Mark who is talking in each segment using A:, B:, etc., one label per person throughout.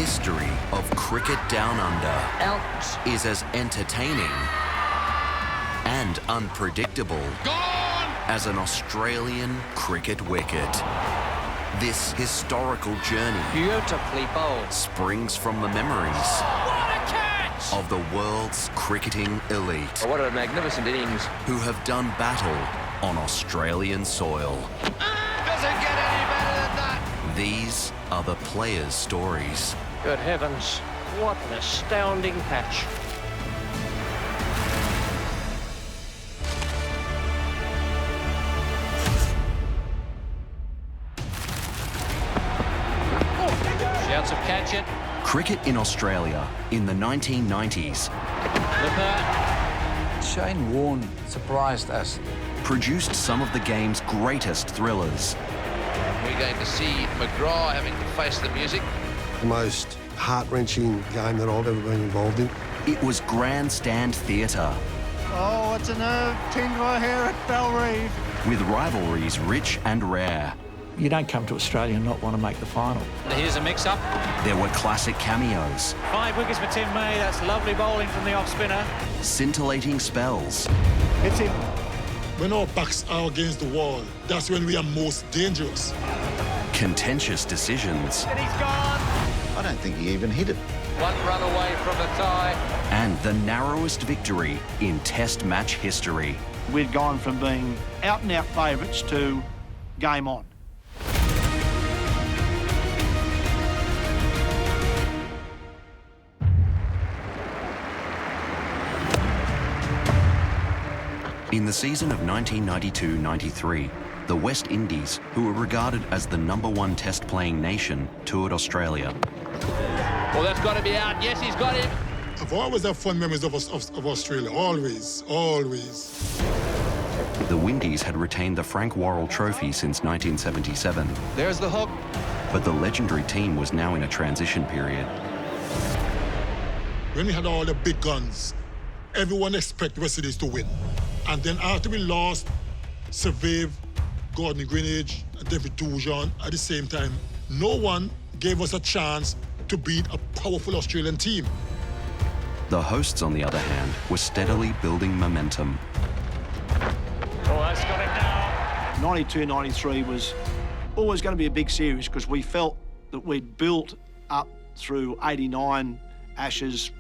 A: history of cricket down under
B: Out.
A: is as entertaining and unpredictable as an Australian cricket wicket. This historical journey
B: Beautifully bowled.
A: springs from the memories
B: What a catch!
A: of the world's cricketing elite
B: Oh, what a magnificent innings.
A: who have done battle on Australian soil.
B: Doesn't get any better than that.
A: These are the players' stories.
B: Good heavens, what an astounding catch. Shouts of catch it.
A: Cricket in Australia in the 1990s
B: Lipper.
C: Shane Warne surprised us.
A: produced some of the game's greatest thrillers.
D: We're going to see McGrath having to face the music.
E: The most heart-wrenching game that I've ever been involved in.
A: It was grandstand theatre
F: Oh, it's a nerve tingler here at Bellerive.
A: with rivalries rich and rare.
G: You don't come to Australia and not want to make the final.
B: Here's a mix-up.
A: There were classic cameos,
H: 5 wickets for Tim May. That's lovely bowling from the off-spinner.
A: scintillating spells,
F: It's him.
I: When our backs are against the wall, that's when we are most dangerous.
A: contentious decisions,
H: And he's gone.
J: I don't think he even hit it.
B: One run away from the tie.
A: and the narrowest victory in Test match history.
G: We'd gone from being out-and-out favourites to game on.
A: In the season of 1992-93, the West Indies, who were regarded as the #1 Test-playing nation, toured Australia.
D: Well, that's got to be out. Yes, he's got him.
I: I've always had fond memories of Australia. Always, always.
A: The Windies had retained the Frank Worrell Trophy since 1977,
D: There's the hook.
A: but the legendary team was now in a transition period.
I: When we had all the big guns, everyone expected West Indies to win. And then after we lost Survive, Gordon Greenidge, and David Dujon at the same time, no one gave us a chance to beat a powerful Australian team.
A: The hosts, on the other hand, were steadily building momentum.
H: Oh, that's got him now.
G: 92-93 was always going to be a big series because we felt that we'd built up through 89 Ashes.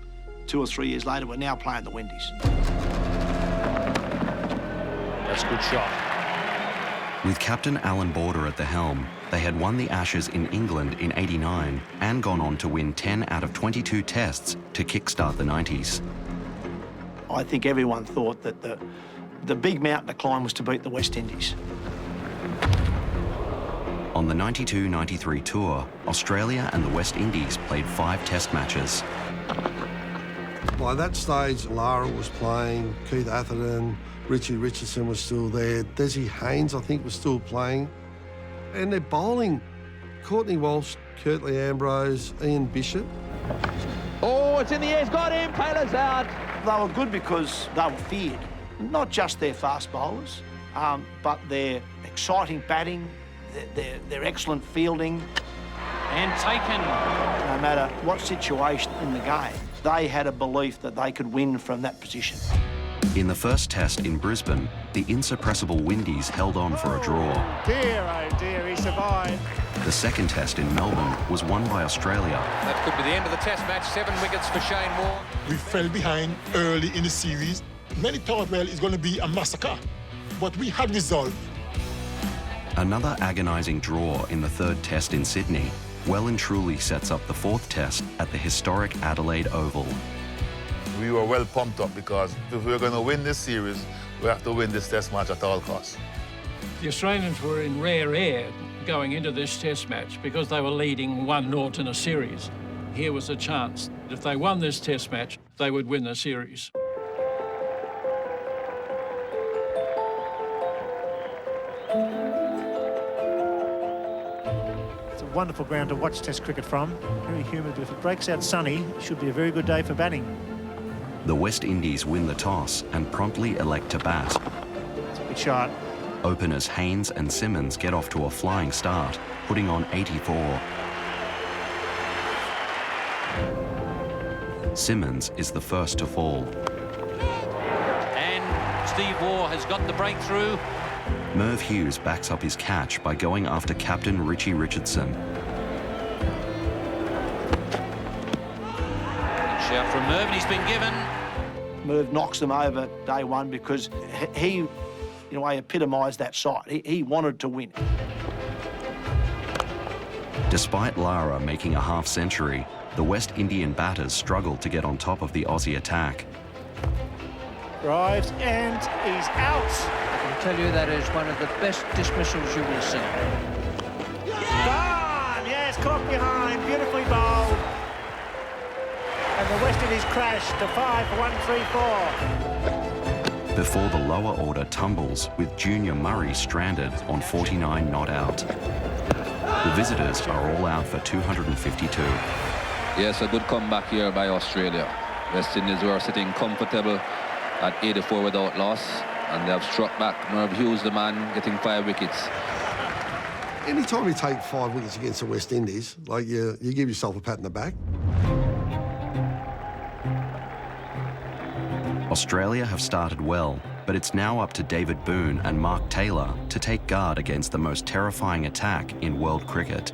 G: 2 or 3 years later, we're now playing the Windies.
B: That's a good shot.
A: With Captain Alan Border at the helm, they had won the Ashes in England in '89 and gone on to win 10 out of 22 tests to kickstart the 90s.
G: I think everyone thought that the big mountain to climb was to beat the West Indies.
A: On the 92-93 tour, Australia and the West Indies played 5 test matches.
E: By that stage, Lara was playing, Keith Atherton, Richie Richardson was still there, Desi Haynes, I think, was still playing. And they're bowling Courtney Walsh, Curtly Ambrose, Ian Bishop.
D: Oh, it's in the air. He's got him. Taylor's out.
G: They were good because they were feared. Not just their fast bowlers, but their exciting batting, their excellent fielding.
H: And taken.
G: No matter what situation in the game, they had a belief that they could win from that position.
A: In the first test in Brisbane, the insuppressible Windies held on for a draw.
F: Oh dear, he survived.
A: The second test in Melbourne was won by Australia.
D: That could be the end of the Test match. 7 wickets for Shane Warne.
I: We fell behind early in the series. Many thought, well, it's going to be a massacre. But we had resolve.
A: Another agonising draw in the third test in Sydney well and truly sets up the fourth test at the historic Adelaide Oval.
K: We were well pumped up because if we were going to win this series, we have to win this test match at all costs.
H: The Australians were in rare air going into this test match because they were leading 1-0 in a series. Here was a chance. If they won this test match, they would win the series.
F: It's a wonderful ground to watch Test cricket from. Very humid, but if it breaks out sunny, it should be a very good day for batting.
A: The West Indies win the toss and promptly elect to bat.
F: It's a good shot.
A: Openers Haynes and Simmons get off to a flying start, putting on 84. Simmons is the first to fall.
B: And Steve Waugh has got the breakthrough.
A: Merv Hughes backs up his catch by going after captain Richie Richardson.
B: Shout from Merv, and he's been given.
G: Merv knocks them over day one because he, in a way, epitomised that side. He wanted to win.
A: Despite Lara making a half-century, the West Indian batters struggled to get on top of the Aussie attack.
F: Drives and he's out.
B: I can tell you that is one of the best dismissals you will see.
F: Gone! Yes, caught behind, beautifully bowled. And the West Indies crash to 5 for 134.
A: Before the lower order tumbles with Junior Murray stranded on 49 not out. The visitors are all out for 252.
L: Yes, a good comeback here by Australia. West Indies were sitting comfortable at 84 without loss, and they have struck back. Merv Hughes, the man, getting 5 wickets.
E: Anytime you take 5 wickets against the West Indies, like you give yourself a pat in the back.
A: Australia have started well, but it's now up to David Boon and Mark Taylor to take guard against the most terrifying attack in world cricket.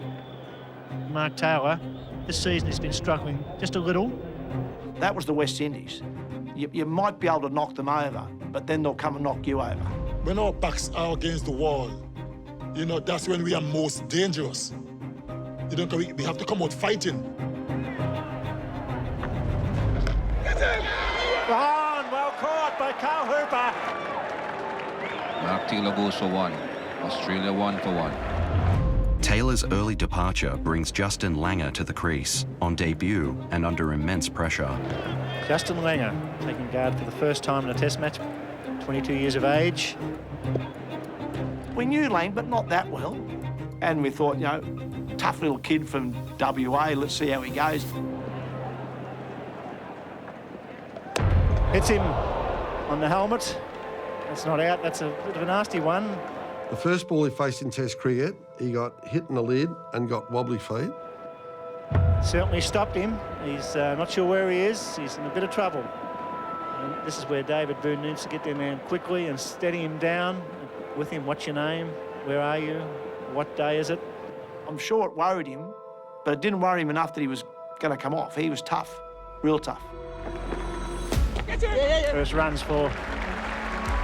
F: Mark Taylor, this season has been struggling just a little.
G: That was the West Indies. You might be able to knock them over, but then they'll come and knock you over.
I: When our backs are against the wall, you know, that's when we are most dangerous. You know, we have to come out fighting.
F: Warne, well caught by Carl Hooper.
L: Mark Taylor goes for 1. Australia 1 for 1.
A: Taylor's early departure brings Justin Langer to the crease on debut and under immense pressure.
F: Justin Langer taking guard for the first time in a test match, 22 years of age.
G: We knew Lang, but not that well. And we thought, you know, tough little kid from WA, let's see how he goes.
F: Hits him on the helmet. That's not out, that's a bit of a nasty one.
E: The first ball he faced in Test cricket, he got hit in the lid and got wobbly feet.
F: Certainly stopped him. He's not sure where he is. He's in a bit of trouble. And this is where David Boon needs to get down there quickly and steady him down. With him, what's your name? Where are you? What day is it?
G: I'm sure it worried him, but it didn't worry him enough that he was going to come off. He was tough, real tough.
F: First runs for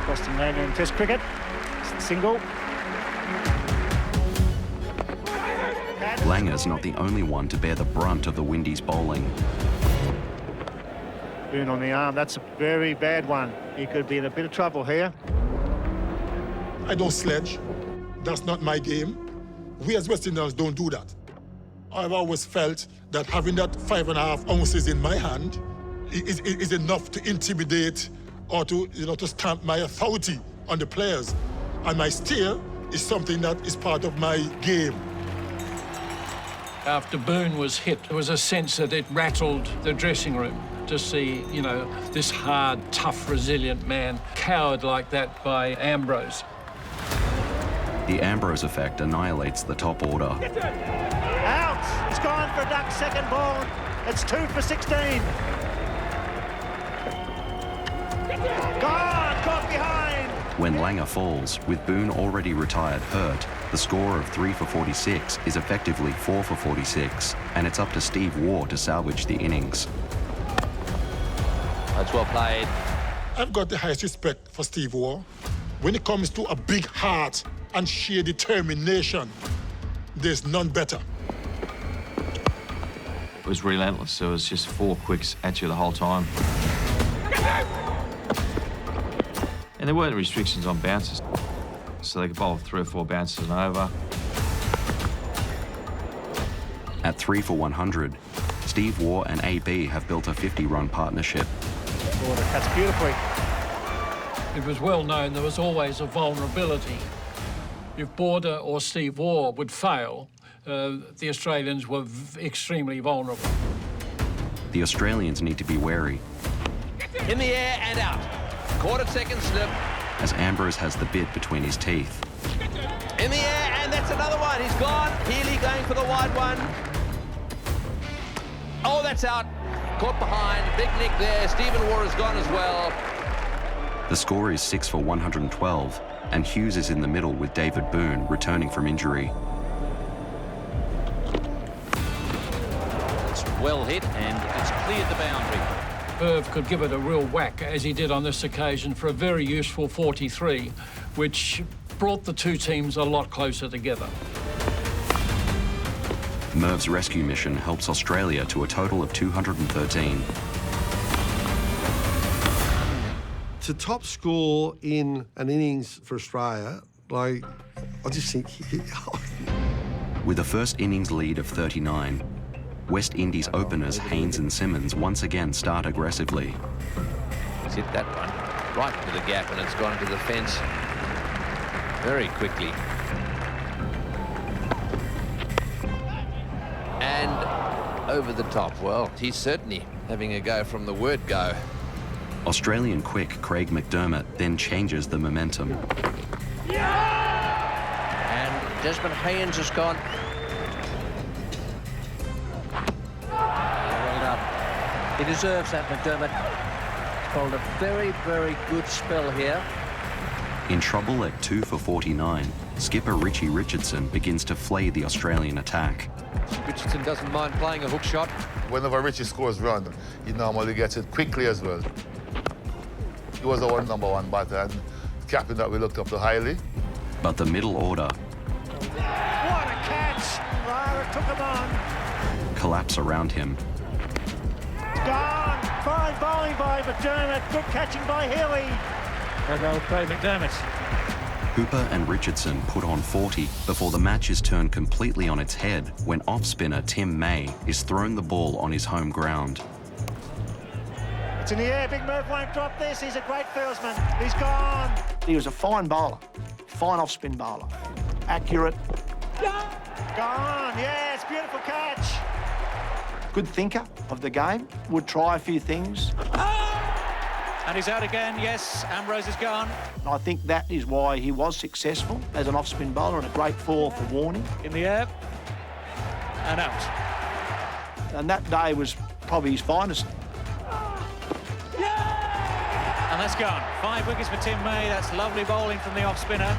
F: Justin Langer in Test cricket. Single.
A: Langer's not the only one to bear the brunt of the Windies bowling.
F: Boon on the arm, that's a very bad one. He could be in a bit of trouble here.
I: I don't sledge. That's not my game. We as West Indians don't do that. I've always felt that having that 5.5 ounces in my hand is enough to intimidate or to, you know, to stamp my authority on the players. And my steer is something that is part of my game.
H: After Boon was hit, there was a sense that it rattled the dressing room to see, you know, this hard, tough, resilient man cowed like that by Ambrose.
A: The Ambrose effect annihilates the top order.
F: Out! He's gone for a duck, second ball. It's 2 for 16. Gone! Caught behind!
A: When Langer falls, with Boon already retired hurt, the score of 3 for 46 is effectively 4 for 46, and it's up to Steve Waugh to salvage the innings.
B: That's well played.
I: I've got the highest respect for Steve Waugh. When it comes to a big heart and sheer determination, there's none better.
M: It was relentless. There was just 4 quicks at you the whole time. And there weren't restrictions on bounces, so they could bowl 3 or 4 bounces and over.
A: At 3 for 100, Steve Waugh and AB have built a 50-run partnership.
F: Border cuts beautifully.
H: It was well known there was always a vulnerability. If Border or Steve Waugh would fail, the Australians were extremely vulnerable.
A: The Australians need to be wary.
D: In the air and out. Quarter-second slip.
A: As Ambrose has the bit between his teeth.
D: In the air, and that's another one. He's gone. Healy going for the wide one. Oh, that's out. caught behind. Big nick there. Stephen Waugh has gone as well.
A: The score is 6 for 112, and Hughes is in the middle with David Boon returning from injury.
B: It's well hit and it's cleared the boundary.
H: Irv could give it a real whack, as he did on this occasion, for a very useful 43, which brought the two teams a lot closer together.
A: Merv's rescue mission helps Australia to a total of 213.
E: To top score in an innings for Australia, like, I just think...
A: With a first innings lead of 39, West Indies openers Haynes and Simmons once again start aggressively.
D: He's hit that one right into the gap and it's gone to the fence very quickly. And over the top. Well, he's certainly having a go from the word go.
A: Australian quick Craig McDermott then changes the momentum.
B: And Desmond Haynes has gone. Well done. He deserves that, McDermott. He's bowled a very, very good spell here.
A: In trouble at 2 for 49, skipper Richie Richardson begins to flay the Australian attack.
D: Richardson doesn't mind playing a hook shot.
K: Whenever Richie scores run, he normally gets it quickly as well. He was our #1 batter and captain that we looked up to highly.
A: But the middle order
F: What a catch! Lara took him on.
A: collapse around him.
F: Gone! Fine bowling by McDermott. Good catching by Healy. There goes Craig McDermott.
A: Hooper and Richardson put on 40 before the match is turned completely on its head when off-spinner Tim May is thrown the ball on his home ground.
F: It's in the air. Big Merv won't drop this. He's a great fieldsman. He's gone.
G: He was a fine bowler, fine off-spin bowler. Accurate.
F: Gone. Yes, beautiful catch.
G: Good thinker of the game. Would try a few things.
B: And he's out again, yes. Ambrose is gone.
G: I think that is why he was successful as an off-spin bowler and a great fall for Warne.
B: In the air. And out.
G: And that day was probably his finest.
B: And that's gone. 5 wickets for Tim May. That's lovely bowling from the off-spinner.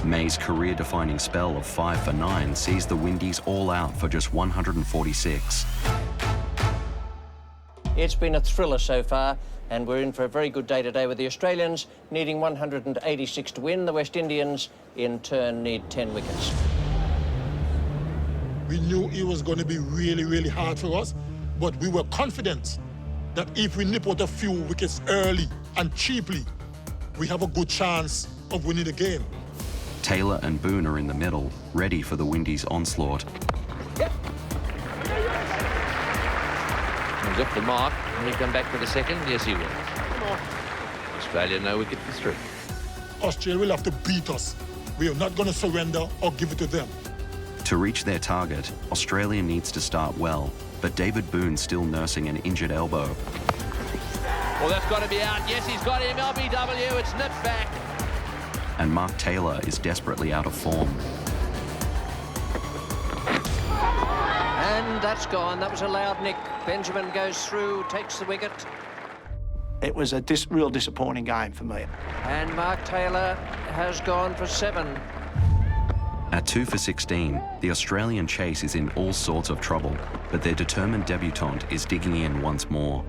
A: May's career-defining spell of 5 for 9 sees the Windies all out for just 146.
B: It's been a thriller so far, and we're in for a very good day today with the Australians needing 186 to win. The West Indians, in turn, need 10 wickets.
I: We knew it was going to be really, really hard for us, but we were confident that if we nip out a few wickets early and cheaply, we have a good chance of winning the game.
A: Taylor and Boon are in the middle, ready for the Windies' onslaught.
D: He's off the mark. Will he come back for the second? Yes, he will. Australia, no wicket for 3.
I: Australia will have to beat us. We are not going to surrender or give it to them.
A: To reach their target, Australia needs to start well, but David Boon's still nursing an injured elbow.
D: Well, that's got to be out. Yes, he's got him. LBW, it's nipped back.
A: And Mark Taylor is desperately out of form.
B: And that's gone. That was a loud nick. Benjamin goes through, takes the wicket.
G: It was a real disappointing game for me.
B: And Mark Taylor has gone for 7.
A: At 2 for 16, the Australian chase is in all sorts of trouble, but their determined debutant is digging in once more.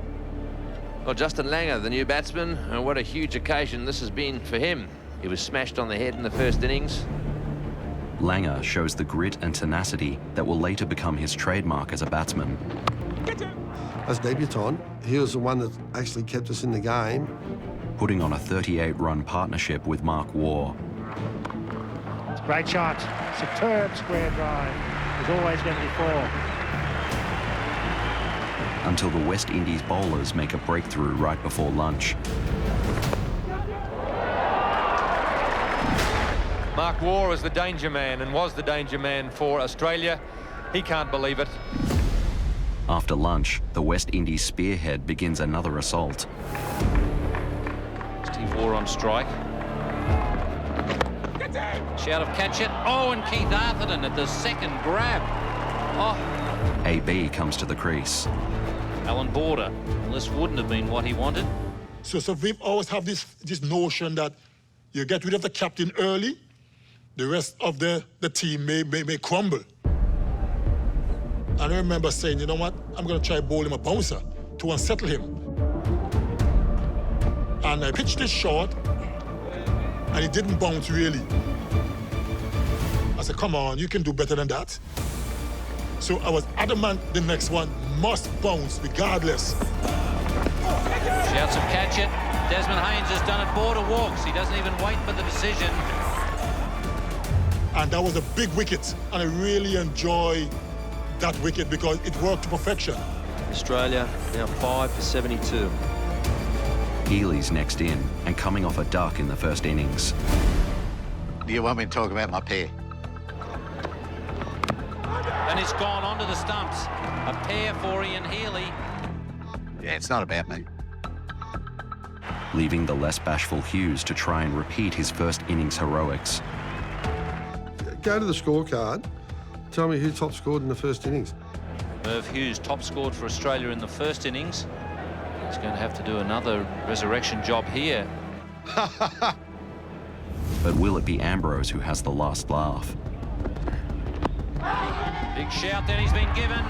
D: Well, Justin Langer, the new batsman, and what a huge occasion this has been for him. He was smashed on the head in the first innings.
A: Langer shows the grit and tenacity that will later become his trademark as a batsman.
E: As debutant, he was the one that actually kept us in the game.
A: Putting on a 38-run partnership with Mark Worrell.
F: It's a great shot. Superb square drive. There's always going to be 4.
A: Until the West Indies bowlers make a breakthrough right before lunch.
N: Mark Worrell is the danger man and was the danger man for Australia. He can't believe it.
A: After lunch, the West Indies spearhead begins another assault.
B: Steve Waugh on strike. Shout of catch it. Oh, and Keith Atherton at the second grab. Oh.
A: AB comes to the crease.
O: Alan Border. Well, this wouldn't have been what he wanted.
I: So we've always have this notion that you get rid of the captain early, the rest of the team may crumble. And I remember saying, you know what, I'm going to try bowl him a bouncer to unsettle him. And I pitched this shot, and it didn't bounce really. I said, come on, you can do better than that. So I was adamant the next one must bounce regardless.
O: Shouts of catch it. Desmond Haynes has done it. Border walks. He doesn't even wait for the decision.
I: And that was a big wicket, and I really enjoy that wicket because it worked to perfection.
M: Australia now 5 for 72.
A: Healy's next in and coming off a duck in the first innings.
J: Do you want me to talk about my pair?
O: And it's gone onto the stumps. A pair for Ian Healy.
J: Yeah, it's not about me.
A: Leaving the less bashful Hughes to try and repeat his first innings heroics.
E: Go to the scorecard. Tell me who top scored in the first innings.
O: Merv Hughes top scored for Australia in the first innings. He's going to have to do another resurrection job here.
A: But will it be Ambrose who has the last laugh?
O: Big shout that he's been given.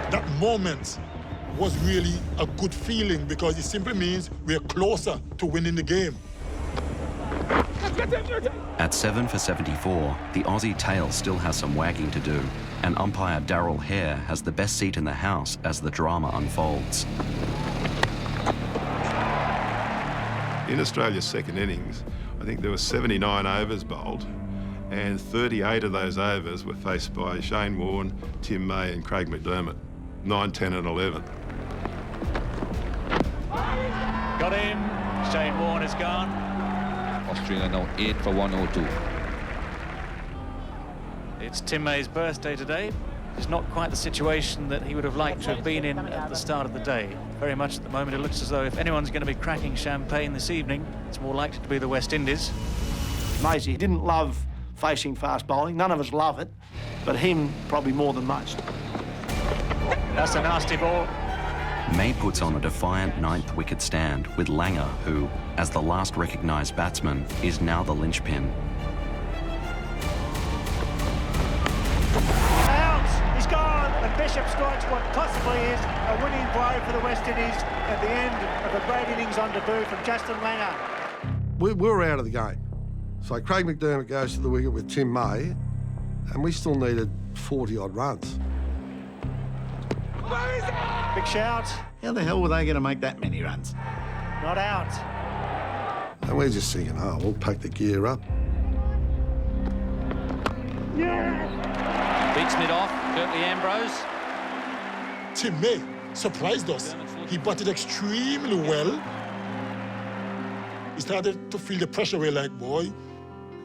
I: That moment was really a good feeling because it simply means we're closer to winning the game.
A: At 7 for 74, the Aussie tail still has some wagging to do, and umpire Darryl Hare has the best seat in the house as the drama unfolds.
P: In Australia's second innings, I think there were 79 overs bowled, and 38 of those overs were faced by Shane Warne, Tim May and Craig McDermott, 9, 10 and 11.
F: Got him. Shane Warne is gone.
L: Australia now 8 for 102.
F: It's Tim May's birthday today. It's not quite the situation that he would have liked to have been in at the start of the day. Very much at the moment it looks as though if anyone's going to be cracking champagne this evening, it's more likely to be the West Indies.
G: Maisie, he didn't love facing fast bowling. None of us love it, but him probably more than most.
F: That's a nasty ball.
A: May puts on a defiant 9th wicket stand with Langer, who, as the last recognised batsman, is now the linchpin.
F: Out! He's gone! And Bishop strikes what possibly is a winning blow for the West Indies at the end of a great innings on debut from Justin Langer.
E: We were out of the game. So Craig McDermott goes to the wicket with Tim May, and we still needed 40-odd runs.
F: Big shout.
J: How the hell were they going to make that many runs?
F: Not out.
E: And we're just thinking, oh, we'll pack the gear up.
O: Beats mid off, Curtly Ambrose.
I: Tim May surprised us. He batted extremely well. He started to feel the pressure. We're like, boy,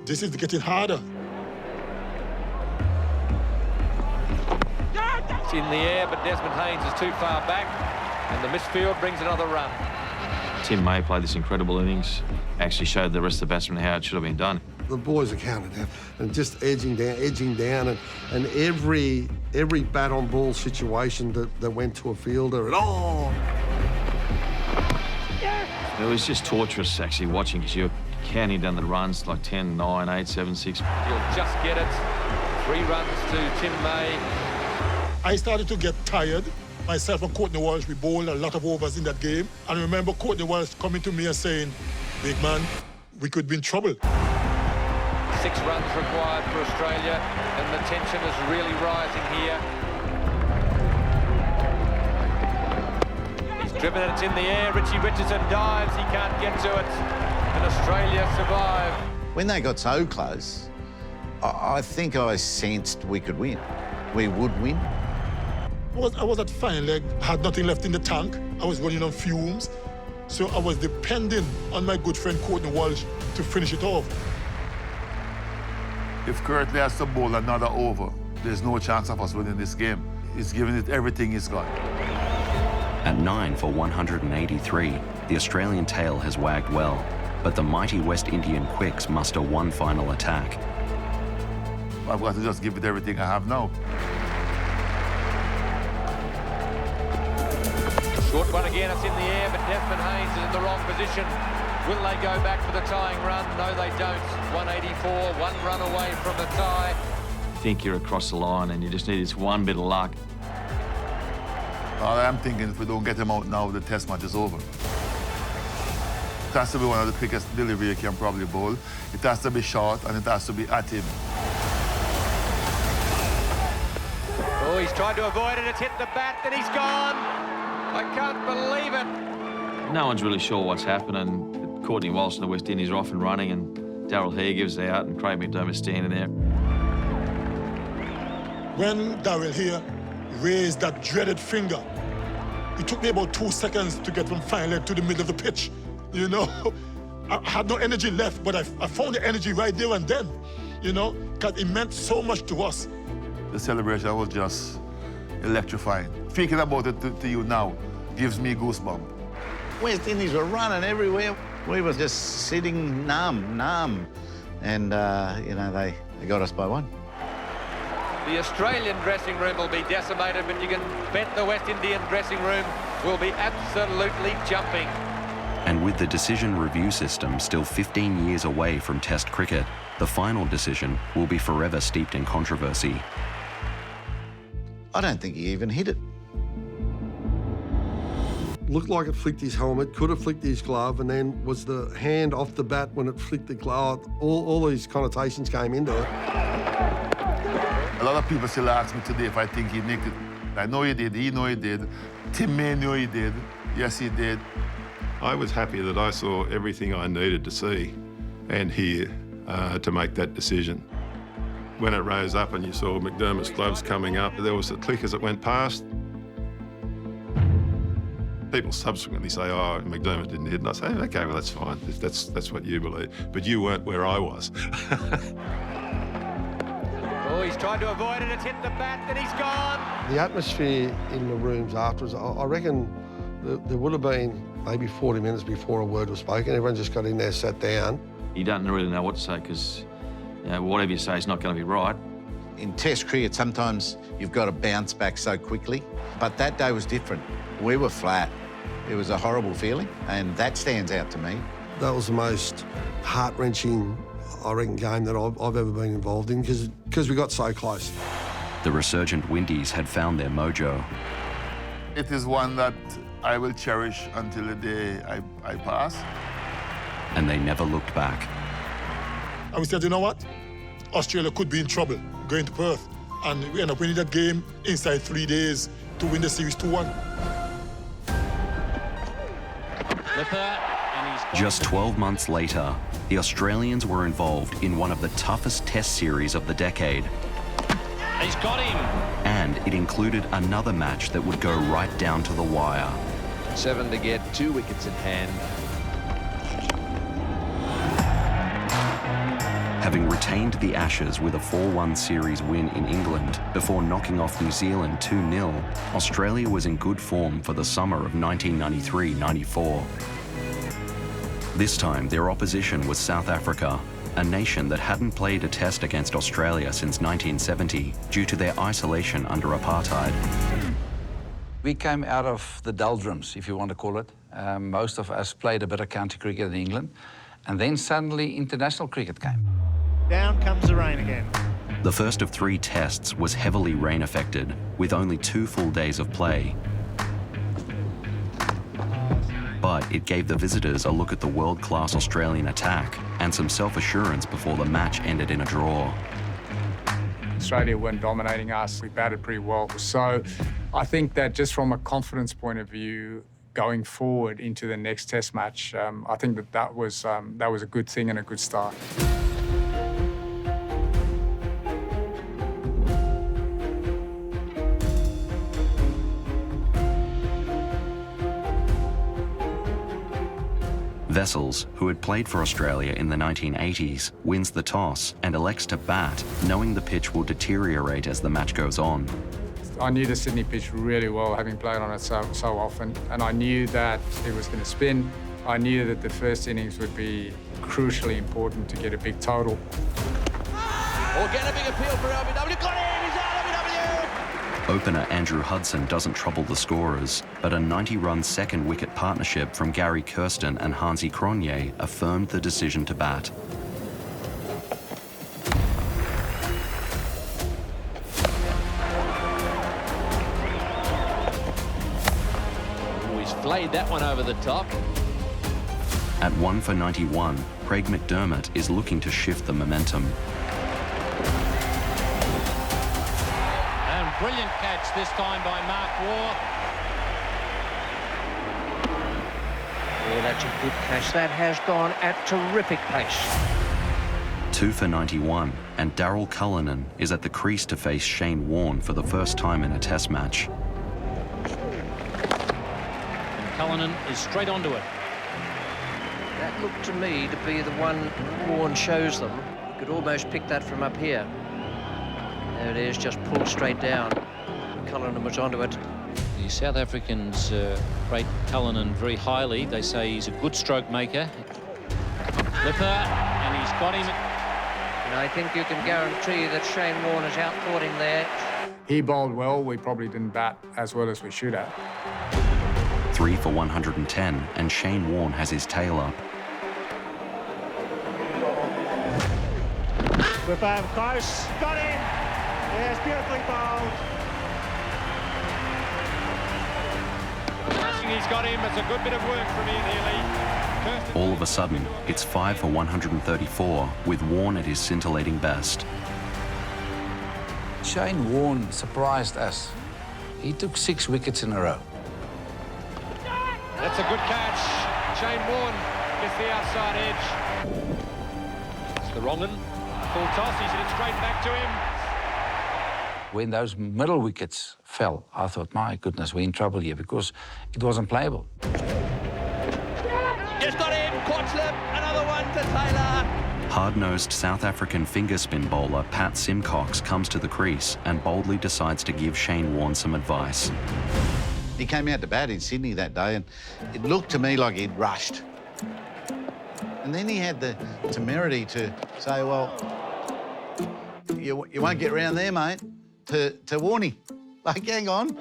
I: this is getting harder.
N: It's in the air, but Desmond Haynes is too far back, and the midfield brings another run.
M: Tim May played this incredible innings, actually showed the rest of the batsmen how it should have been done.
E: The boys are counted down and just edging down, and every bat on ball situation that went to a fielder, and oh!
M: It was just torturous actually watching because you're counting down the runs like 10, 9, 8, 7, 6.
N: He'll just get it. 3 runs to Tim May.
I: I started to get tired. Myself and Courtney Walsh, we bowled a lot of overs in that game. And I remember Courtney Walsh coming to me and saying, big man, we could be in trouble.
N: 6 runs required for Australia, and the tension is really rising here. He's driven it, it's in the air. Richie Richardson dives, he can't get to it. And Australia survive.
J: When they got so close, I think I sensed we could win. We would win.
I: I was at fine leg, had nothing left in the tank. I was running on fumes. So I was depending on my good friend Courtney Walsh to finish it off.
K: If Curtly has to bowl another over, there's no chance of us winning this game. He's giving it everything he's got.
A: At 9 for 183, the Australian tail has wagged well, but the mighty West Indian quicks muster one final attack.
K: I've got to just give it everything I have now.
N: Short one again, it's in the air, but Desmond Haynes is in the wrong position. Will they go back for the tying run? No, they don't. 184, one run away from the tie.
M: You think you're across the line and you just need this one bit of luck.
K: All I'm thinking, if we don't get him out now, the test match is over. It has to be one of the quickest delivery he can probably bowl. It has to be short and it has to be at him.
N: Oh, he's tried to avoid it. It's hit the bat and he's gone. I can't believe it.
M: No one's really sure what's happening. Courtney Walsh and the West Indies are off and running, and Darryl Hare gives out, and Craig McDermott's standing there.
I: When Darryl Hare raised that dreaded finger, it took me about 2 seconds to get from fine leg to the middle of the pitch. You know, I had no energy left, but I found the energy right there and then, you know, because it meant so much to us.
K: The celebration was just electrifying. Speaking about it to you now gives me goosebumps.
J: West Indies were running everywhere. We were just sitting numb. And, you know, they got us by one.
N: The Australian dressing room will be decimated, but you can bet the West Indian dressing room will be absolutely jumping.
A: And with the decision review system still 15 years away from Test cricket, the final decision will be forever steeped in controversy.
J: I don't think he even hit it.
E: Looked like it flicked his helmet, could have flicked his glove, and then was the hand off the bat when it flicked the glove. All these connotations came into it.
K: A lot of people still ask me today if I think he nicked it. I know he did, he know he did. Tim May knew he did. Yes, he did.
P: I was happy that I saw everything I needed to see and hear to make that decision. When it rose up and you saw McDermott's gloves coming up, there was a click as it went past. People subsequently say, oh, McDermott didn't hit, and I say, okay, well, that's fine. That's what you believe. But you weren't where I was.
N: Oh, he's tried to avoid it. It's hit the bat and he's gone.
E: The atmosphere in the rooms afterwards, I reckon there would have been maybe 40 minutes before a word was spoken. Everyone just got in there, sat down.
M: You don't really know what to say because, you know, whatever you say is not going to be right.
J: In Test cricket, sometimes you've got to bounce back so quickly. But that day was different. We were flat. It was a horrible feeling, and that stands out to me.
E: That was the most heart-wrenching, I reckon, game that I've ever been involved in because we got so close.
A: The resurgent Windies had found their mojo.
K: It is one that I will cherish until the day I pass.
A: And they never looked back.
I: And we said, you know what? Australia could be in trouble going to Perth. And we end up winning that game inside 3 days to win the series 2-1.
A: Just 12 months later, the Australians were involved in one of the toughest Test series of the decade.
O: He's got him.
A: And it included another match that would go right down to the wire.
D: 7 to get, 2 wickets in hand.
A: Having retained the Ashes with a 4-1 series win in England before knocking off New Zealand 2-0, Australia was in good form for the summer of 1993-94. This time, their opposition was South Africa, a nation that hadn't played a test against Australia since 1970 due to their isolation under apartheid.
C: We came out of the doldrums, if you want to call it. Most of us played a bit of county cricket in England, and then suddenly international cricket came.
F: Down comes the rain again.
A: The first of 3 tests was heavily rain-affected, with only 2 full days of play. But it gave the visitors a look at the world-class Australian attack and some self-assurance before the match ended in a draw.
Q: Australia weren't dominating us. We batted pretty well. So I think that just from a confidence point of view, going forward into the next Test match, I think that was a good thing and a good start.
A: Vessels, who had played for Australia in the 1980s, wins the toss and elects to bat, knowing the pitch will deteriorate as the match goes on.
Q: I knew the Sydney pitch really well, having played on it so often, and I knew that it was going to spin. I knew that the first innings would be crucially important to get a big total.
N: Or get a big appeal for LBW. Got him! He's out, LBW!
A: Opener Andrew Hudson doesn't trouble the scorers, but a 90-run second wicket partnership from Gary Kirsten and Hansi Cronje affirmed the decision to bat.
N: He's flayed that one over the top.
A: At 1 for 91, Craig McDermott is looking to shift the momentum.
O: And brilliant catch this time by Mark Worrell.
B: Yeah, that's a good catch. That has gone at terrific pace.
A: 2 for 91, and Daryl Cullinan is at the crease to face Shane Warne for the first time in a Test match.
O: And Cullinan is straight onto it.
B: That looked to me to be the one Warne shows them. You could almost pick that from up here. There it is, just pulled straight down. Cullinan was onto it.
O: The South Africans rate Cullinan very highly. They say he's a good stroke maker. Flipper, and he's got him.
B: And I think you can guarantee that Shane Warne has outthought him there.
Q: He bowled well. We probably didn't bat as well as we should have.
A: 3 for 110, and Shane Warne has his tail up.
F: Whip over close. Got him. Yes, beautifully bowled.
N: He's got him. It's a good bit of work from Ian Healy.
A: All of a sudden, it's 5 for 134, with Warne at his scintillating best.
C: Shane Warne surprised us. He took 6 wickets in a row.
N: That's a good catch. Shane Warne gets the outside edge. It's the wrong one. Full toss. He's hit it straight back to him.
C: When those middle wickets fell, I thought, my goodness, we're in trouble here because it wasn't playable.
N: Just got him. Quad slip. Another one to Taylor.
A: Hard-nosed South African finger spin bowler Pat Simcox comes to the crease and boldly decides to give Shane Warne some advice.
J: He came out to bat in Sydney that day, and it looked to me like he'd rushed. And then he had the temerity to say, well, you won't get round there, mate, to Warne. Like, hang on.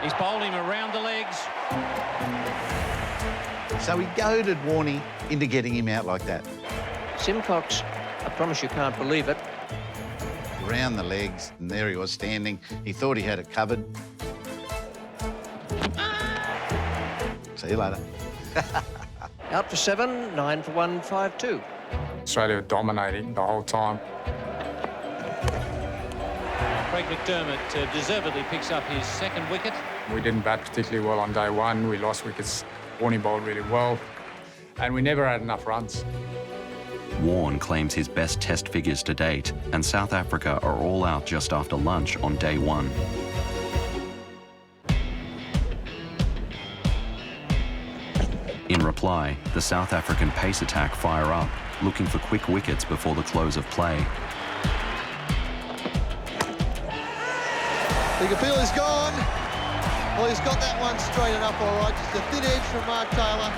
O: He's bowled him around the legs.
J: So he goaded Warne into getting him out like that.
B: Simcox, I promise you can't believe it.
J: Around the legs, and there he was standing. He thought he had it covered. See you later.
B: Out for 7, 9 for 152.
Q: Australia were dominating the whole time.
O: Craig McDermott deservedly picks up his second wicket.
Q: We didn't bat particularly well on day one. We lost wickets. Warne bowled really well, and we never had enough runs.
A: Warne claims his best Test figures to date, and South Africa are all out just after lunch on day 1. In reply, the South African pace attack fire up, looking for quick wickets before the close of play.
R: You can feel he's gone. Well, he's got that one straight enough, all right. Just a thin edge from Mark Taylor.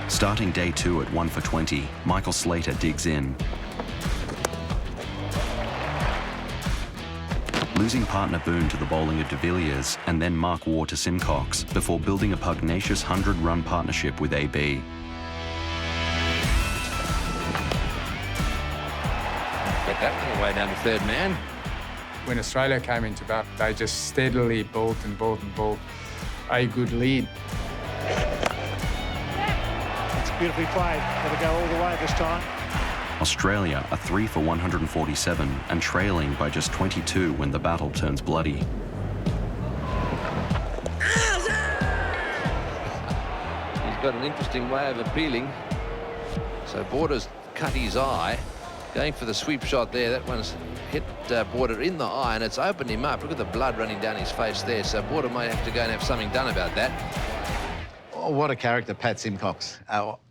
A: Starting day 2 at 1 for 20, Michael Slater digs in. Losing partner Boon to the bowling of de Villiers and then Mark Waugh to Simcox before building a pugnacious 100-run partnership with AB.
D: Get that all the way down to third man.
Q: When Australia came into bat, they just steadily bowled and bowled and bowled a good lead.
F: It's beautifully played. Got to go all the way this time.
A: Australia are 3 for 147 and trailing by just 22 when the battle turns bloody.
D: He's got an interesting way of appealing. So Border's cut his eye. Going for the sweep shot there. That one's hit Border in the eye and it's opened him up. Look at the blood running down his face there. So Border might have to go and have something done about that.
J: Oh, what a character, Pat Simcox.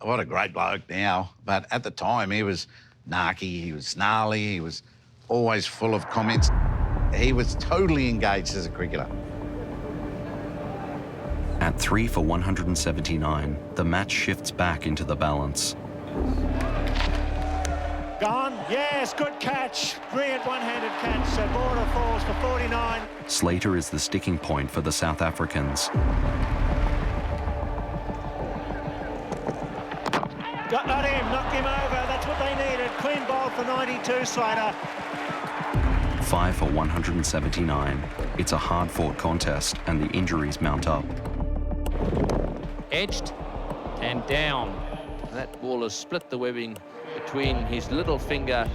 J: What a great bloke now. But at the time, he was narky, he was snarly, he was always full of comments. He was totally engaged as a cricketer.
A: At 3 for 179, the match shifts back into the balance.
F: Gone? Yes, good catch. Brilliant one-handed catch. So Border falls for 49.
A: Slater is the sticking point for the South Africans.
F: Got him, knocked him over. That's what they needed. Clean ball for 92, Slater.
A: 5 for 179. It's a hard-fought contest, and the injuries mount up.
O: Edged and down.
D: That ball has split the webbing between his little finger,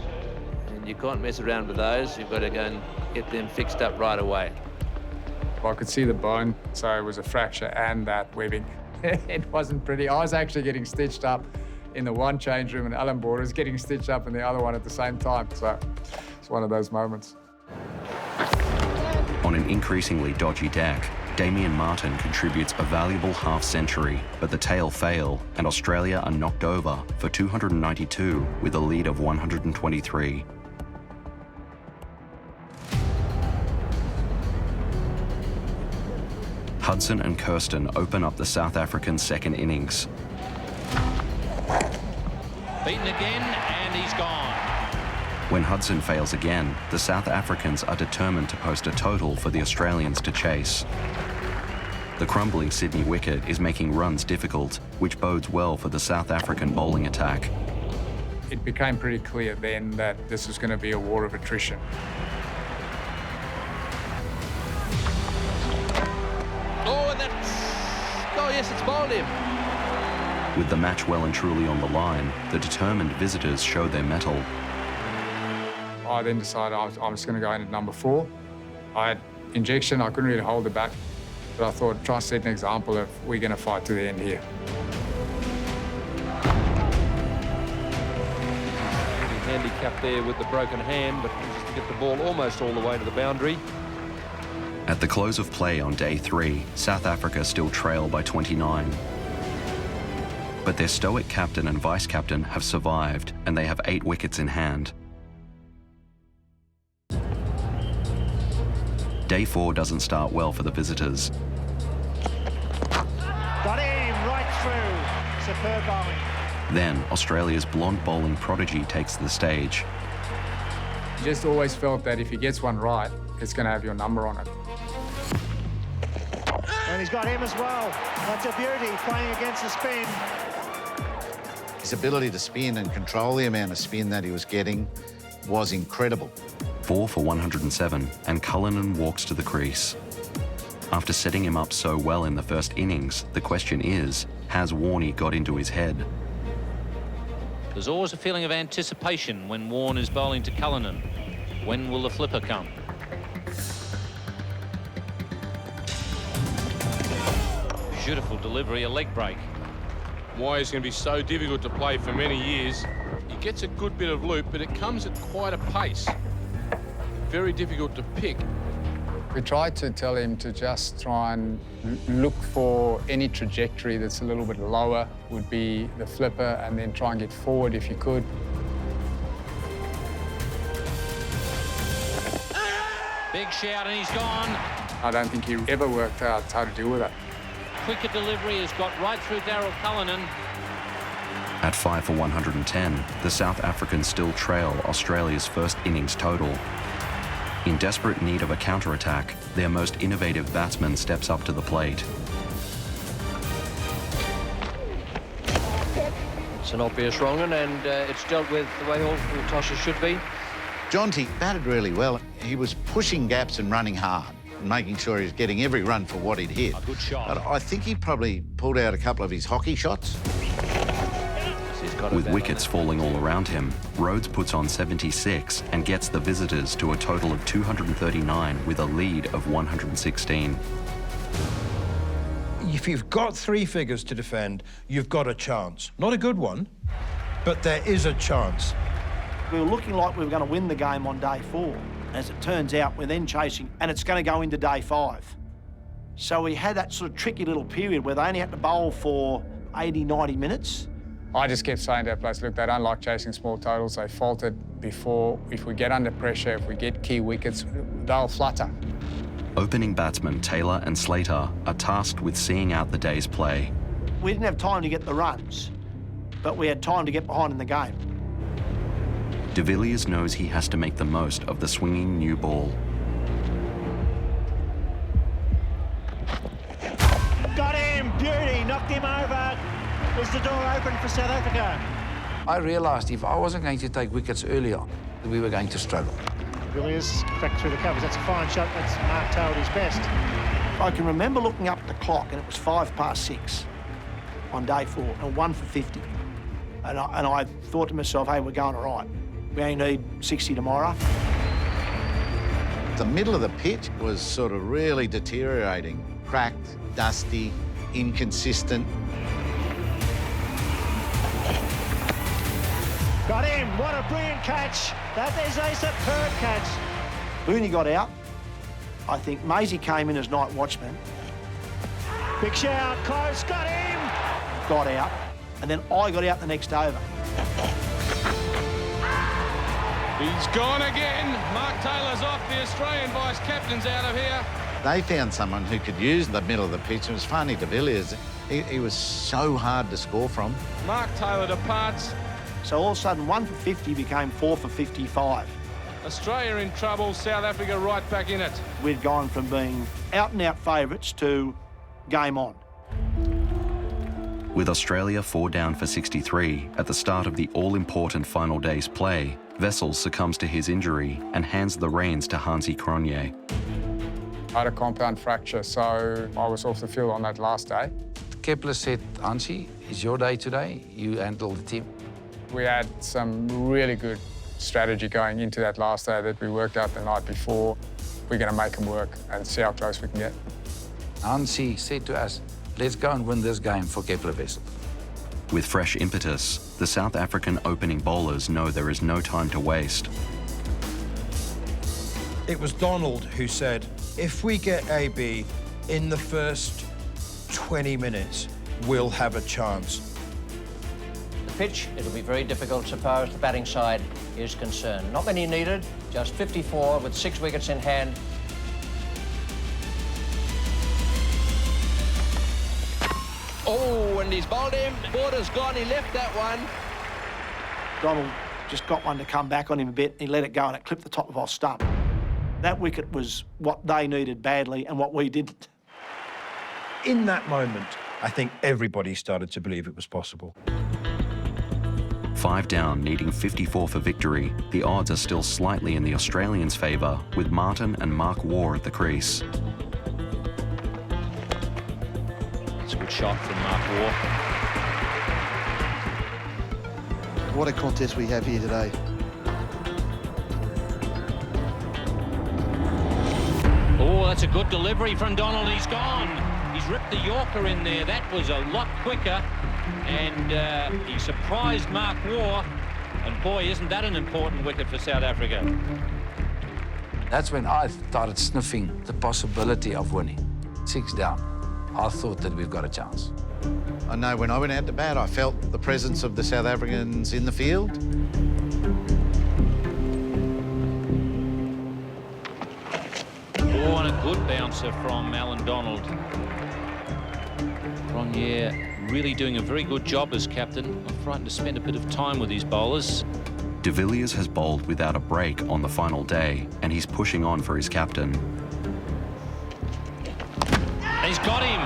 D: and you can't mess around with those. You've got to go and get them fixed up right away.
Q: I could see the bone, so it was a fracture and that webbing. It wasn't pretty. I was actually getting stitched up in the one change room, and Alan Border was getting stitched up in the other one at the same time. So it's one of those moments.
A: On an increasingly dodgy deck, Damien Martin contributes a valuable half-century, but the tail fail, and Australia are knocked over for 292 with a lead of 123. Hudson and Kirsten open up the South African second innings.
O: Beaten again, and he's gone.
A: When Hudson fails again, the South Africans are determined to post a total for the Australians to chase. The crumbling Sydney wicket is making runs difficult, which bodes well for the South African bowling attack.
Q: It became pretty clear then that this was going to be a war of attrition.
D: Oh, and that's... Oh, yes, it's bowled him.
A: With the match well and truly on the line, the determined visitors show their mettle.
Q: I then decided I was going to go in at number 4. I had injection, I couldn't really hold it back, but I thought, try to set an example if we're going to fight to the end here.
N: Handicapped there with the broken hand, but just to get the ball almost all the way to the boundary.
A: At the close of play on day 3, South Africa still trail by 29. But their stoic captain and vice-captain have survived, and they have 8 wickets in hand. Day 4 doesn't start well for the visitors.
F: Got him right through. Superb bowling.
A: Then, Australia's blonde bowling prodigy takes the stage.
Q: You just always felt that if he gets one right, it's going to have your number on it.
F: And he's got him as well. That's a beauty, playing against the spin.
J: His ability to spin and control the amount of spin that he was getting was incredible.
A: 4 for 107, and Cullinan walks to the crease. After setting him up so well in the first innings, the question is, has Warne got into his head?
O: There's always a feeling of anticipation when Warne is bowling to Cullinan. When will the flipper come? Beautiful delivery, a leg break.
S: Why it's going to be so difficult to play for many years. He gets a good bit of loop, but it comes at quite a pace. Very difficult to pick.
Q: We tried to tell him to just try and look for any trajectory that's a little bit lower, would be the flipper, and then try and get forward if you could.
O: Big shout, and he's gone.
Q: I don't think he ever worked out how to deal with it.
O: Quicker delivery has got right through Daryl Cullinan.
A: At 5 for 110, the South Africans still trail Australia's first innings total. In desperate need of a counter-attack, their most innovative batsman steps up to the plate.
B: It's an obvious wrong one, and it's dealt with the way all tosses should be.
J: Jonty batted really well. He was pushing gaps and running hard, and making sure he was getting every run for what he'd hit.
O: A good shot.
J: But I think he probably pulled out a couple of his hockey shots.
A: With wickets falling all around him, Rhodes puts on 76 and gets the visitors to a total of 239 with a lead of 116.
T: If you've got 3 figures to defend, you've got a chance. Not a good one, but there is a chance.
G: We were looking like we were going to win the game on day 4. As it turns out, we're then chasing, and it's going to go into day 5. So we had that sort of tricky little period where they only had to bowl for 80, 90 minutes.
Q: I just kept saying to our players, look, they don't like chasing small totals. They faulted before. If we get under pressure, if we get key wickets, they'll flutter.
A: Opening batsmen Taylor and Slater are tasked with seeing out the day's play.
G: We didn't have time to get the runs, but we had time to get behind in the game.
A: De Villiers knows he has to make the most of the swinging new ball.
F: Got him! Beauty! Knocked him over. Is the door open for South Africa?
C: I realised if I wasn't going to take wickets earlier, we were going to struggle.
F: Villiers cracked through the covers. That's a fine shot. That's Mark Taylor his best.
G: I can remember looking up at the clock and it was 6:05 on day 4 and 1 for 50. And I thought to myself, hey, we're going all right. We only need 60 tomorrow.
J: The middle of the pitch was sort of really deteriorating. Cracked, dusty, inconsistent.
F: Got him! What a brilliant catch! That is a superb catch.
G: Booney got out. I think Maisie came in as night watchman.
F: Big shout, close, got him!
G: Got out. And then I got out the next over.
S: He's gone again. Mark Taylor's off. The Australian vice-captain's out of here.
J: They found someone who could use the middle of the pitch. It was funny, De Villiers. He was so hard to score from.
S: Mark Taylor departs.
G: So all of a sudden, 1 for 50 became 4 for 55.
S: Australia in trouble, South Africa right back in it.
G: We'd gone from being out-and-out favourites to game on.
A: With Australia 4 down for 63 at the start of the all-important final day's play, Wessels succumbs to his injury and hands the reins to Hansie Cronje.
Q: I had a compound fracture, so I was off the field on that last day.
C: Kepler said, Hansie, it's your day today. You handle the team.
Q: We had some really good strategy going into that last day that we worked out the night before. We're going to make them work and see how close we can get.
C: Hansie said to us, let's go and win this game for Kepler Wessels.
A: With fresh impetus, the South African opening bowlers know there is no time to waste.
T: It was Donald who said, if we get AB in the first 20 minutes, we'll have a chance.
B: Pitch, it'll be very difficult so far as the batting side is concerned. Not many needed, just 54 with 6 wickets in hand.
D: Oh, and he's bowled him. Border's gone, he left that one.
G: Donald just got one to come back on him a bit. He let it go and it clipped the top of our stump. That wicket was what they needed badly and what we didn't.
T: In that moment, I think everybody started to believe it was possible.
A: 5 down, needing 54 for victory, the odds are still slightly in the Australians' favour, with Martin and Mark Waugh at the crease.
O: It's a good shot from Mark Waugh.
R: What a contest we have here today.
O: Oh, that's a good delivery from Donald. He's gone. He's ripped the Yorker in there. That was a lot quicker. And he surprised Mark Waugh. And boy, isn't that an important wicket for South Africa.
C: That's when I started sniffing the possibility of winning. 6 down. I thought that we've got a chance.
J: I know when I went out to bat, I felt the presence of the South Africans in the field.
O: Oh, and a good bouncer from Alan Donald. Cronje really doing a very good job as captain. I'm frightened to spend a bit of time with these bowlers.
A: De Villiers has bowled without a break on the final day, and he's pushing on for his captain.
O: He's got him.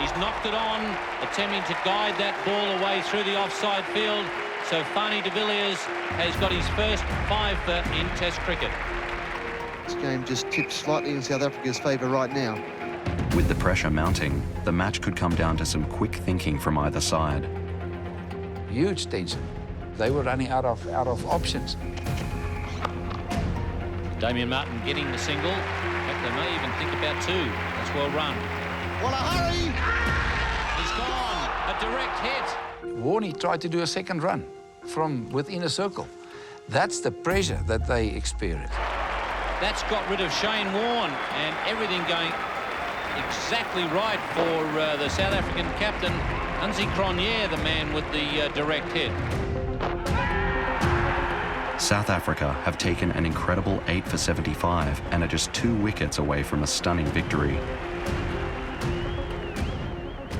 O: He's knocked it on, attempting to guide that ball away through the offside field. So Fanie de Villiers has got his first 5-for in Test cricket.
R: This game just tips slightly in South Africa's favour right now.
A: With the pressure mounting, the match could come down to some quick thinking from either side.
C: Huge tension. They were running out of options.
O: Damien Martin getting the single. In fact, they may even think about 2. That's well run.
R: What a hurry!
O: He's gone. A direct hit.
C: Warne tried to do a second run from within a circle. That's the pressure that they experience.
O: That's got rid of Shane Warne, and everything going exactly right for the South African captain, Hansie Cronje, the man with the direct hit.
A: South Africa have taken an incredible 8 for 75 and are just 2 wickets away from a stunning victory.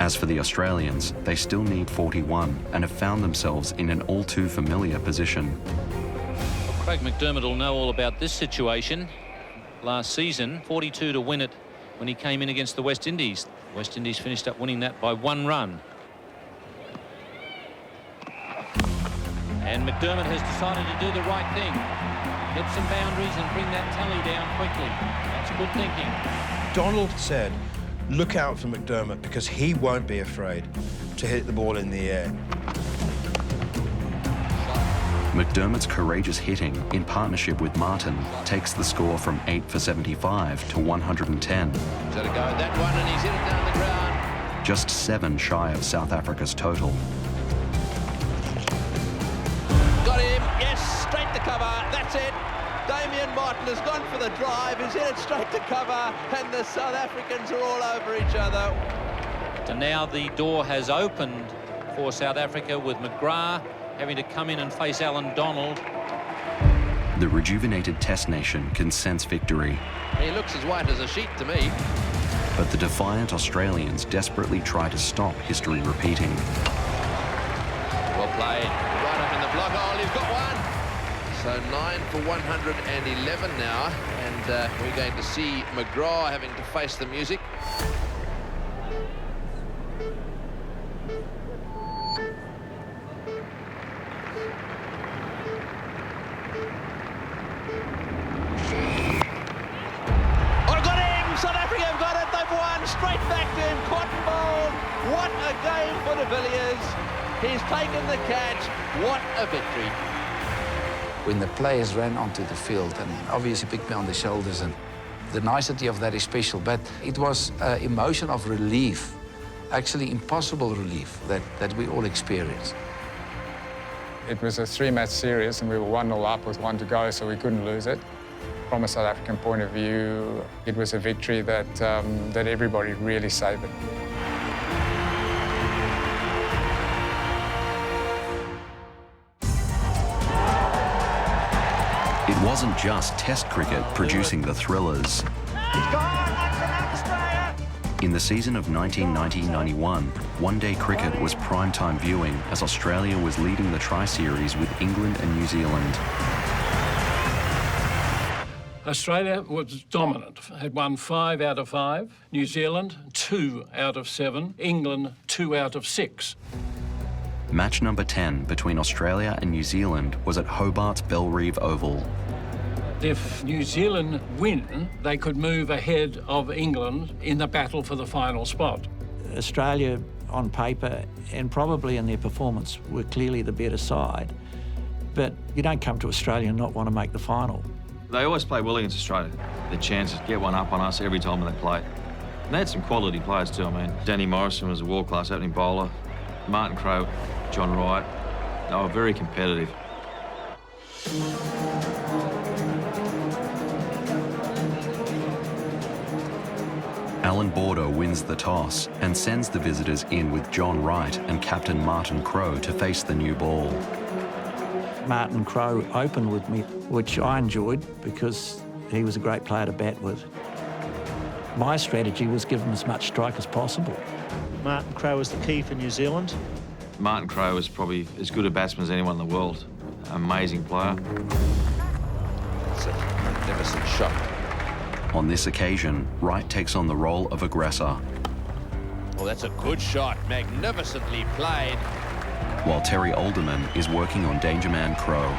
A: As for the Australians, they still need 41 and have found themselves in an all too familiar position.
O: Craig McDermott will know all about this situation. Last season, 42 to win it when he came in against the West Indies. West Indies finished up winning that by 1 run. And McDermott has decided to do the right thing. Get some boundaries and bring that tally down quickly. That's good thinking.
T: Donald said, look out for McDermott because he won't be afraid to hit the ball in the air.
A: McDermott's courageous hitting, in partnership with Martin, takes the score from 8 for 75 to 110.
D: He's got to go at that one, and he's hit it down the ground.
A: Just 7 shy of South Africa's total.
D: Got him, yes, straight to cover, that's it. Damian Martin has gone for the drive, he's hit it straight to cover, and the South Africans are all over each other.
O: And now the door has opened for South Africa with McGrath having to come in and face Alan Donald.
A: The rejuvenated Test nation can sense victory.
D: He looks as white as a sheet to me.
A: But the defiant Australians desperately try to stop history repeating.
D: Well played, right up in the block hole, he's got one. So 9 for 111 now, and we're going to see McGrath having to face the music. Straight back to him, cotton ball. What a game for the Villiers. He's taken the catch. What a victory.
C: When the players ran onto the field and obviously picked me on the shoulders, and the nicety of that is special, but it was an emotion of relief, actually impossible relief that we all experienced.
Q: It was a 3-match series and we were 1-0 up with 1 to go, so we couldn't lose it. From a South African point of view, it was a victory that everybody really savoured.
A: It wasn't just Test cricket producing the thrillers. In the season of 1990-91, one-day cricket was prime-time viewing as Australia was leading the Tri-Series with England and New Zealand.
H: Australia was dominant, had won 5 out of 5. New Zealand, 2 out of 7. England, 2 out of 6.
A: Match number 10 between Australia and New Zealand was at Hobart's Bellerive Oval.
H: If New Zealand win, they could move ahead of England in the battle for the final spot.
U: Australia, on paper and probably in their performance, were clearly the better side. But you don't come to Australia and not want to make the final.
M: They always play well against Australia. Their chances to get one up on us every time they play. And they had some quality players too. I mean, Danny Morrison was a world-class opening bowler. Martin Crowe, John Wright. They were very competitive.
A: Alan Border wins the toss and sends the visitors in with John Wright and captain Martin Crowe to face the new ball.
U: Martin Crowe opened with me, which I enjoyed because he was a great player to bat with. My strategy was give him as much strike as possible.
F: Martin Crowe was the key for New Zealand.
M: Martin Crowe was probably as good a batsman as anyone in the world. Amazing player.
D: It's a magnificent shot.
A: On this occasion, Wright takes on the role of aggressor.
D: Well, that's a good shot. Magnificently played.
A: While Terry Alderman is working on danger man Crowe.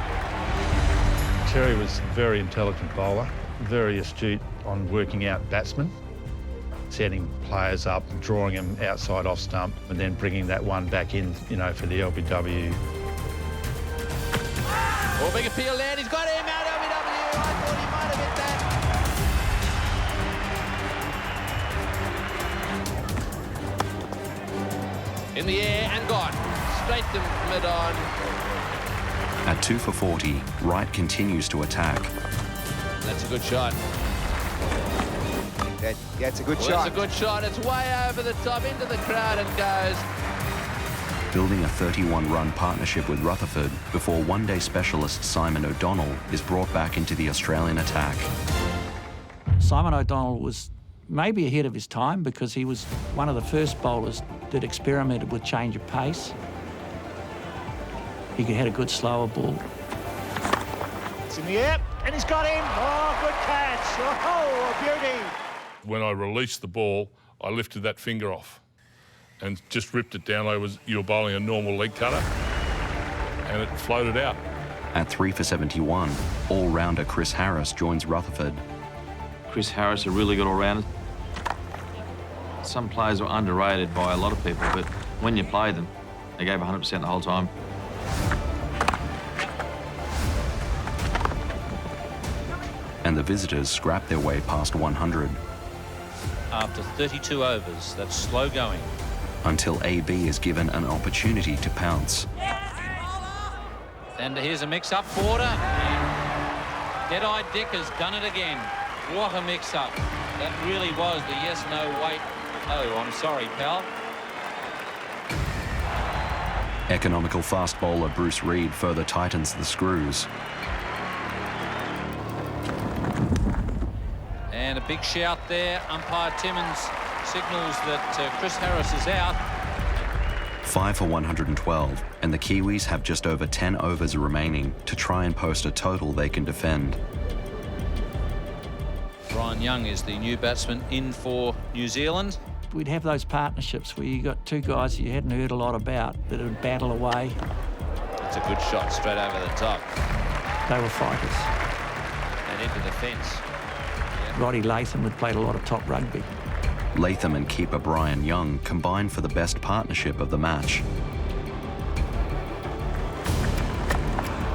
V: Terry was a very intelligent bowler, very astute on working out batsmen, setting players up, drawing them outside off stump, and then bringing that one back in, you know, for the LBW.
D: Oh, big appeal there. He's got him out LBW. I thought he might have hit that. In the air and gone. Straight to mid-on.
A: At 2 for 40, Wright continues to attack.
D: That's a good shot.
W: Yeah, it's a good shot.
D: That's a good shot. It's way over the top, into the crowd it goes.
A: Building a 31-run partnership with Rutherford before one-day specialist Simon O'Donnell is brought back into the Australian attack.
U: Simon O'Donnell was maybe ahead of his time because he was one of the first bowlers that experimented with change of pace. He had a good slower ball.
F: It's in the air, and he's got him. Oh, good catch. Oh, a beauty.
S: When I released the ball, I lifted that finger off and just ripped it down. You were bowling a normal leg cutter, and it floated out.
A: At 3 for 71, all-rounder Chris Harris joins Rutherford.
M: Chris Harris, a really good all-rounder. Some players are underrated by a lot of people, but when you play them, they gave 100% the whole time.
A: And the visitors scrapped their way past 100.
O: After 32 overs, that's slow going.
A: Until AB is given an opportunity to pounce.
O: And here's a mix-up border. Dead-eyed Dick has done it again. What a mix-up. That really was the yes-no wait. Oh, I'm sorry, pal.
A: Economical fast bowler Bruce Reid further tightens the screws.
O: And a big shout there. Umpire Timmins signals that Chris Harris is out.
A: 5 for 112, and the Kiwis have just over 10 overs remaining to try and post a total they can defend.
O: Brian Young is the new batsman in for New Zealand.
U: We'd have those partnerships where you got two guys you hadn't heard a lot about that would battle away.
O: It's a good shot straight over the top.
U: They were fighters.
O: And into the fence.
U: Roddy Latham had played a lot of top rugby.
A: Latham and keeper Brian Young combined for the best partnership of the match.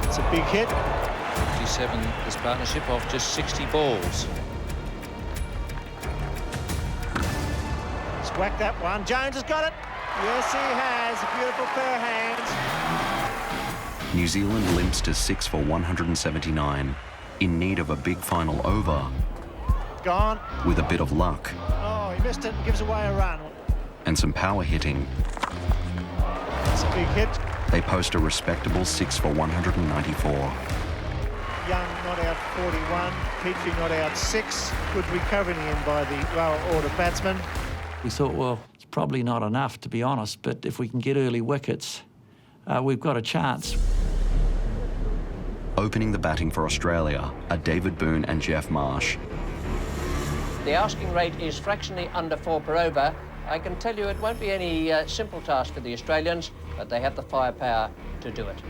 F: It's a big hit.
O: 57, this partnership, off just 60 balls.
F: Let's whack that one. Jones has got it. Yes, he has. A beautiful pair of hands.
A: New Zealand limps to 6 for 179, in need of a big final over.
F: Gone.
A: With a bit of luck.
F: Oh, he missed it and gives away a run.
A: And some power hitting.
F: It's a big hit.
A: They post a respectable 6 for 194.
F: Young not out 41, Petrie not out 6. Good recovery in by the lower order batsman.
U: We thought, well, it's probably not enough, to be honest, but if we can get early wickets, we've got a chance.
A: Opening the batting for Australia are David Boon and Jeff Marsh.
B: The asking rate is fractionally under 4 per over. I can tell you it won't be any simple task for the Australians, but they have the firepower to do it.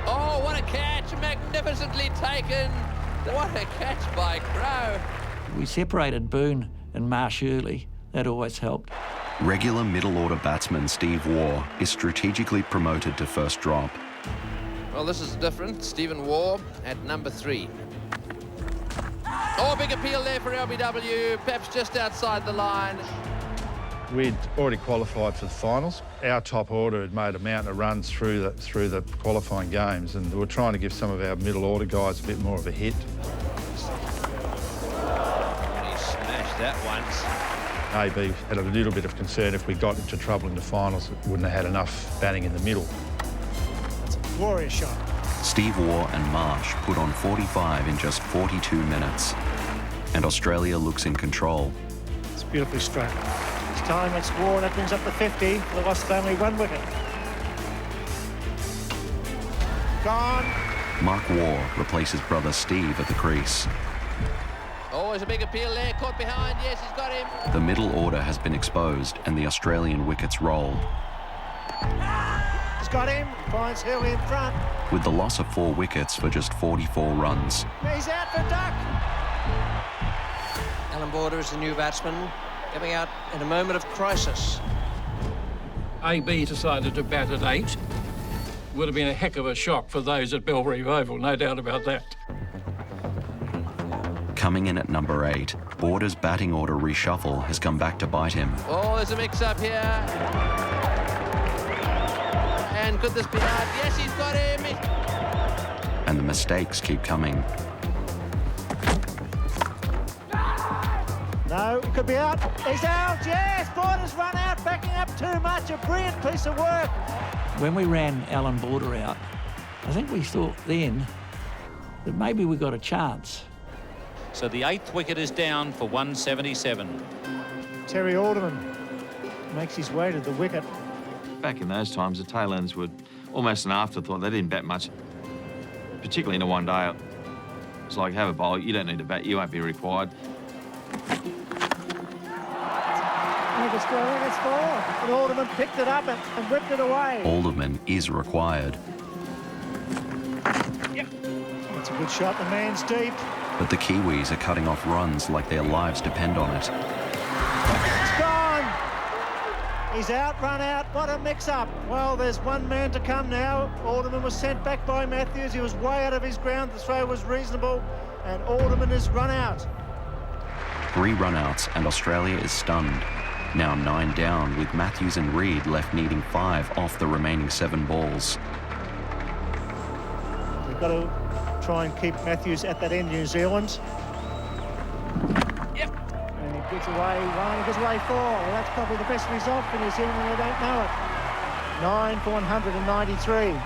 D: Oh, what a catch! Magnificently taken! What a catch by Crowe!
U: We separated Boon and Marsh early. That always helped.
A: Regular middle-order batsman Steve Waugh is strategically promoted to first drop.
D: Well, this is different. Stephen Waugh at number 3. Oh, big appeal there for LBW, perhaps just outside the line.
V: We'd already qualified for the finals. Our top order had made a mountain of runs through the qualifying games, and we were trying to give some of our middle order guys a bit more of a hit.
O: He smashed that once.
V: AB had a little bit of concern if we got into trouble in the finals, we wouldn't have had enough batting in the middle.
F: That's a glorious shot. Steve
A: Waugh and Marsh put on 45 in just 42 minutes. And Australia looks in control.
F: It's beautifully struck. It's time, it's Waugh, that brings up the 50 for the loss of only 1 wicket. Gone.
A: Mark Waugh replaces brother Steve at the crease.
D: Oh, there's a big appeal there, caught behind. Yes, he's got him.
A: The middle order has been exposed and the Australian wickets roll.
F: He's got him, finds Hill in front.
A: With the loss of 4 wickets for just 44 runs.
F: He's out for duck.
B: Alan Border is the new batsman, coming out in a moment of crisis.
H: AB decided to bat at 8. Would have been a heck of a shock for those at Bellerive Oval, no doubt about that.
A: Coming in at number 8, Border's batting order reshuffle has come back to bite him.
D: Oh, there's a mix-up here. And could this be out? Yes, he's got him.
A: And the mistakes keep coming.
F: No, it could be out. He's out, yes! Border's run out, backing up too much. A brilliant piece of work.
U: When we ran Alan Border out, I think we thought then that maybe we got a chance.
O: So the 8th wicket is down for 177.
F: Terry Alderman makes his way to the wicket.
M: Back in those times, the tail ends were almost an afterthought. They didn't bat much, particularly in a one day. It's like, have a bowl, you don't need to bat, you won't be required.
F: It's 4, and Alderman picked it up and whipped it away.
A: Alderman is required.
F: Yep. That's a good shot, the man's deep.
A: But the Kiwis are cutting off runs like their lives depend on it.
F: It's gone! He's out, run out, what a mix-up. Well, there's one man to come now. Alderman was sent back by Matthews. He was way out of his ground. The throw was reasonable, and Alderman is run out.
A: 3 run-outs and Australia is stunned. Now 9 down, with Matthews and Reid left needing 5 off the remaining 7 balls.
F: We've got to try and keep Matthews at that end, New Zealand. Yep. And he gets away 1, he gets away 4. Well, that's probably the best result for New Zealand, and they don't know it. 9 for 193.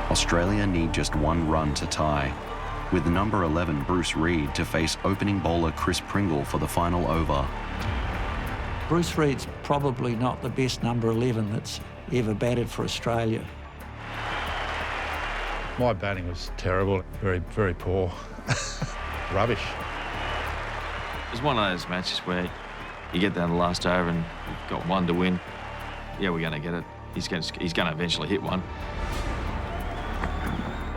A: Australia need just 1 run to tie, with number 11 Bruce Reid to face opening bowler Chris Pringle for the final over.
U: Bruce Reid's probably not the best number 11 that's ever batted for Australia.
V: My batting was terrible, very, very poor. Rubbish.
M: It was one of those matches where you get down the last over and you've got 1 to win. Yeah, we're going to get it. He's going to eventually hit 1.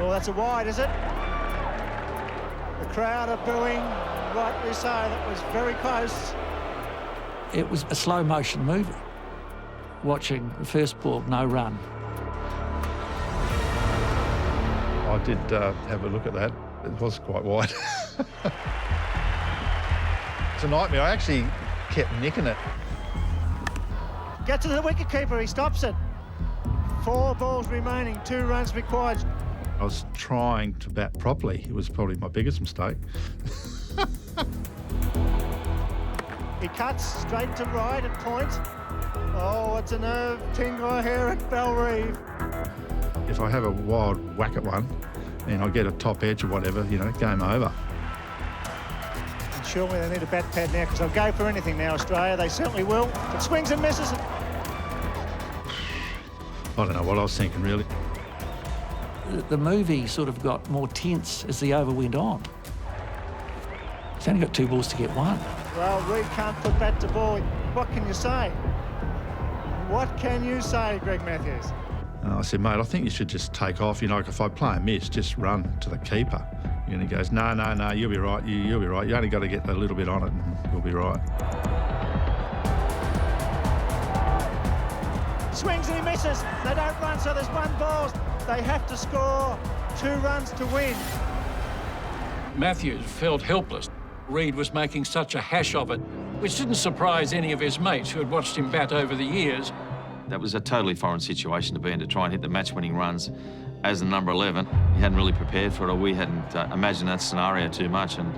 F: Oh, that's a wide, is it? The crowd are booing, rightly so. That was very close.
U: It was a slow motion movie, watching the first ball, no run.
V: I did have a look at that. It was quite wide. It's a nightmare. I actually kept nicking it.
F: Get to the wicketkeeper, he stops it. 4 balls remaining, 2 runs required.
V: I was trying to bat properly. It was probably my biggest mistake.
F: He cuts straight to right at point. Oh, it's a nerve tingle here at Bellerive.
V: If I have a wild whack at one and I get a top edge or whatever, you know, game over.
F: And surely they need a bat pad now, because they'll go for anything now, Australia. They certainly will. It swings and misses.
V: I don't know what I was thinking, really.
U: The movie sort of got more tense as the over went on. It's only got 2 balls to get 1.
F: Well, Reid can't put bat to ball. What can you say? What can you say, Greg Matthews?
V: I said, mate, I think you should just take off. You know, like if I play a miss, just run to the keeper. And he goes, no, you'll be right. You'll be right. You only got to get a little bit on it and you'll be right.
F: Swings and he misses. They don't run, so there's 1 ball. They have to score 2 runs to win.
H: Matthews felt helpless. Reid was making such a hash of it, which didn't surprise any of his mates who had watched him bat over the years.
M: That was a totally foreign situation to be in, to try and hit the match-winning runs as the number 11. He hadn't really prepared for it, or we hadn't imagined that scenario too much, and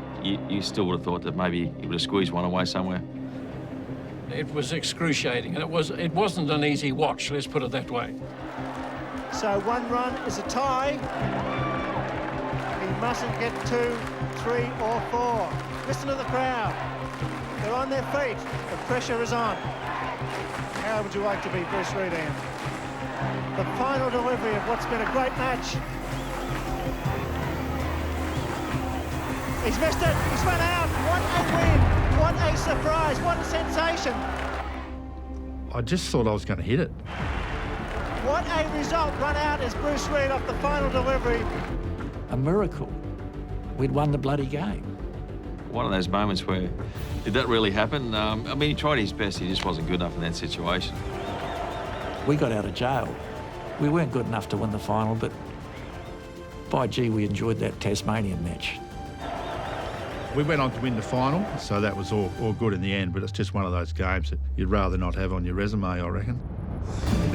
M: you still would have thought that maybe he would have squeezed 1 away somewhere.
H: It was excruciating, and it wasn't an easy watch, let's put it that way.
F: So 1 run is a tie. He mustn't get 2, 3 or 4. Listen to the crowd. They're on their feet. The pressure is on. How would you like to be Bruce Reid, Ian? The final delivery of what's been a great match. He's missed it. He's run out. What a win. What a surprise. What a sensation.
V: I just thought I was going to hit it.
F: What a result. Run out is Bruce Reid off the final delivery.
U: A miracle. We'd won the bloody game.
M: One of those moments where, did that really happen? I mean, he tried his best, he just wasn't good enough in that situation.
U: We got out of jail. We weren't good enough to win the final, but by gee, we enjoyed that Tasmanian match.
V: We went on to win the final, so that was all good in the end, but it's just one of those games that you'd rather not have on your resume, I reckon.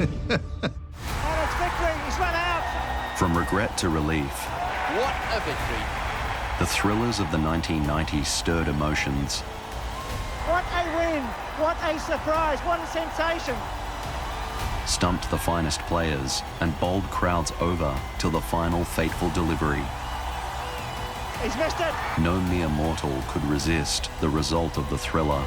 F: And it's victory. He's run out.
A: From regret to relief.
N: What a victory.
A: The thrillers of the 1990s stirred emotions.
F: What a win. What a surprise. What a sensation.
A: Stumped the finest players and bowled crowds over till the final fateful delivery.
F: He's missed it.
A: No mere mortal could resist the result of the thriller.